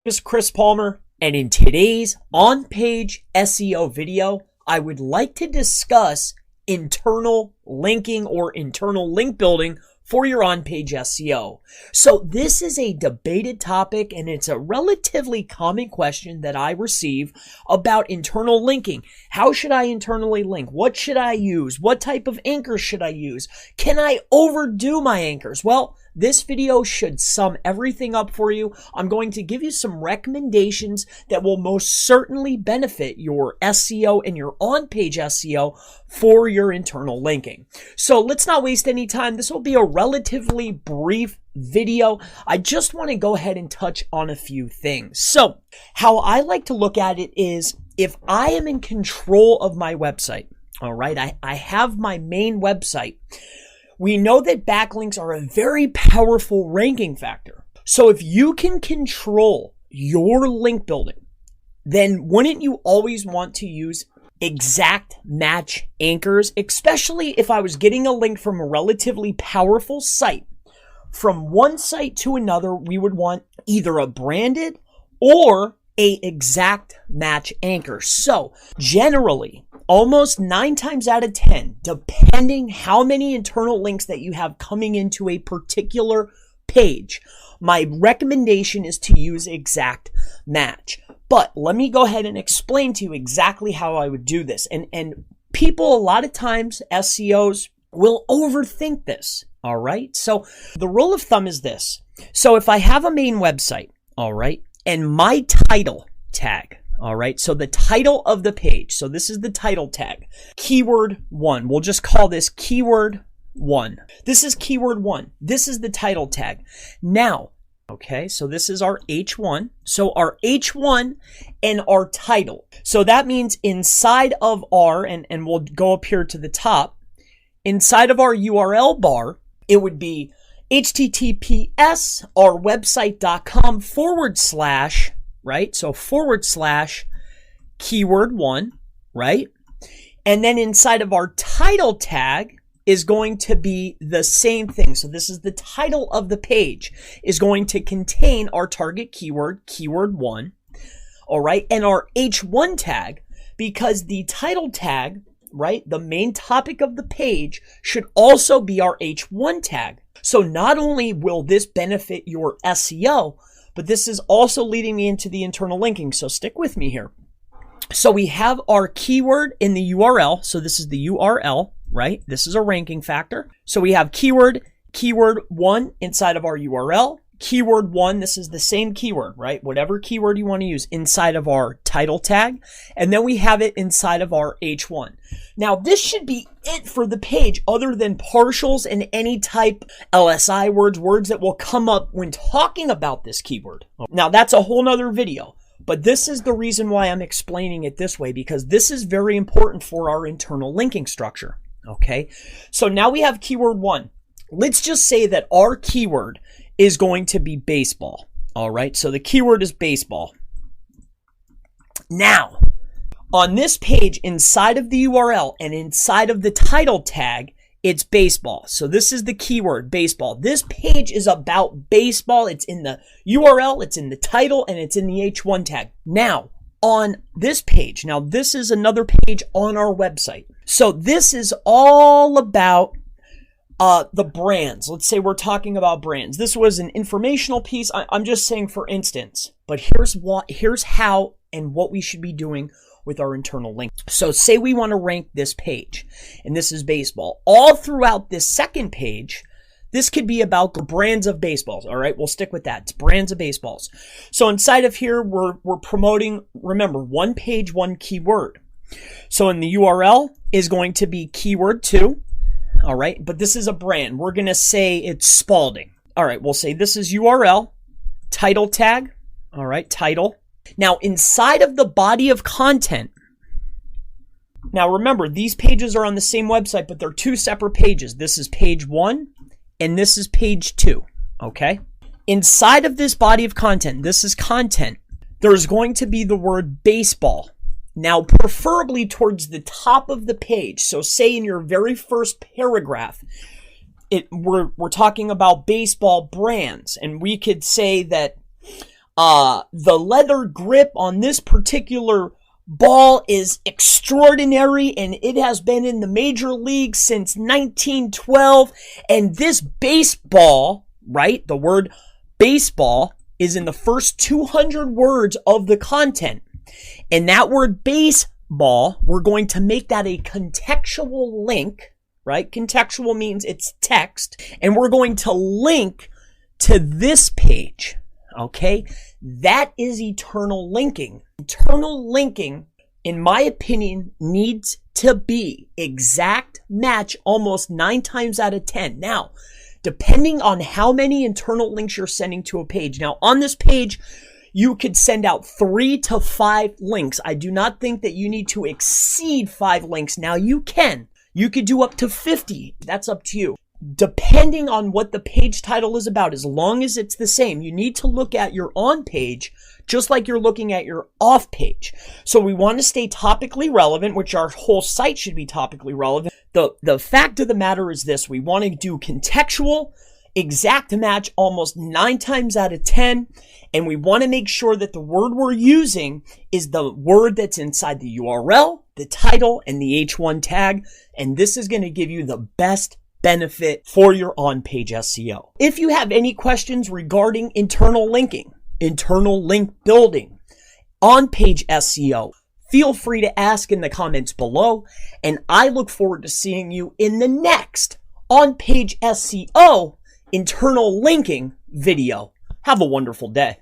This is Chris Palmer, and in today's on-page SEO video, I would like to discuss internal linking or internal link building for your on-page SEO. So this is a debated topic, and it's a relatively common question that I receive about internal linking. How should I internally link? What should I use? What type of anchors should I use? Can I overdo my anchors? Well, this video should sum everything up for you. I'm going to give you some recommendations that will most certainly benefit your SEO and your on-page SEO for your internal linking. So let's not waste any time. This will be a relatively brief video. I just want to go ahead and touch on a few things. So how I like to look at it is if I am in control of my website, all right, I have my main website. We know that backlinks are a very powerful ranking factor. So if you can control your link building, then wouldn't you always want to use exact match anchors, especially if I was getting a link from a relatively powerful site. From one site to another, we would want either a branded or a exact match anchor. So generally, almost 9 times out of 10, depending how many internal links that you have coming into a particular page, my recommendation is to use exact match. But let me go ahead and explain to you exactly how I would do this. And people, a lot of times, SEOs will overthink this, all right? So the rule of thumb is this. So if I have a main website, all right, and my title tag, all right, so the title of the page, so this is the title tag, keyword 1. We'll just call this keyword 1. This is keyword 1. This is the title tag. Now, okay, so this is our H1. So our H1 and our title. So that means inside of our, and we'll go up here to the top, inside of our URL bar, it would be https our website.com / right? So / keyword 1, right? And then inside of our title tag is going to be the same thing. So this is the title of the page is going to contain our target keyword, keyword 1, all right? And our H1 tag, because the title tag, right, the main topic of the page should also be our H1 tag. So not only will this benefit your SEO, but this is also leading me into the internal linking. So stick with me here. So we have our keyword in the URL. So this is the URL, right? This is a ranking factor. So we have keyword 1 inside of our URL. Keyword 1, this is the same keyword, right? Whatever keyword you want to use inside of our title tag. And then we have it inside of our H1. Now, this should be it for the page other than partials and any type LSI words that will come up when talking about this keyword. Now, that's a whole nother video. But this is the reason why I'm explaining it this way, because this is very important for our internal linking structure. Okay, so now we have keyword 1. Let's just say that our keyword is going to be baseball. All right, so the keyword is baseball. Now, on this page, inside of the URL and inside of the title tag, it's baseball. So this is the keyword, baseball. This page is about baseball. It's in the URL, it's in the title, and it's in the H1 tag. Now, on this page, now this is another page on our website. So this is all about the brands. Let's say we're talking about brands. This was an informational piece. I'm just saying for instance, but here's how and what we should be doing with our internal link. So say we want to rank this page, and this is baseball. All throughout this second page, this could be about the brands of baseballs. All right, we'll stick with that. It's brands of baseballs. So inside of here, we're promoting, remember, one page, one keyword. So in the URL is going to be keyword 2. All right, but this is a brand. We're going to say it's Spalding. All right, we'll say this is URL, title tag. All right, title. Now, inside of the body of content, now remember, these pages are on the same website, but they're 2 separate pages. This is page 1, and this is page 2, okay? Inside of this body of content, this is content, there's going to be the word baseball. Now, preferably towards the top of the page. So say in your very first paragraph, we're talking about baseball brands, and we could say that The leather grip on this particular ball is extraordinary, and it has been in the major leagues since 1912. And this baseball, right? The word baseball is in the first 200 words of the content. And that word baseball, we're going to make that a contextual link, right? Contextual means it's text. And we're going to link to this page, okay? That is eternal linking. Eternal linking, in my opinion, needs to be exact match almost 9 times out of 10. Now, depending on how many internal links you're sending to a page. Now, on this page, you could send out 3 to 5 links. I do not think that you need to exceed 5 links. Now, you can. You could do up to 50. That's up to you. Depending on what the page title is about, as long as it's the same, you need to look at your on page just like you're looking at your off page. So we want to stay topically relevant, which our whole site should be topically relevant. The fact of the matter is this: we want to do contextual, exact match almost 9 times out of 10. And we want to make sure that the word we're using is the word that's inside the URL, the title, and the H1 tag. And this is going to give you the best benefit for your on-page SEO. If you have any questions regarding internal linking, internal link building, on-page SEO, feel free to ask in the comments below, and I look forward to seeing you in the next on-page SEO internal linking video. Have a wonderful day.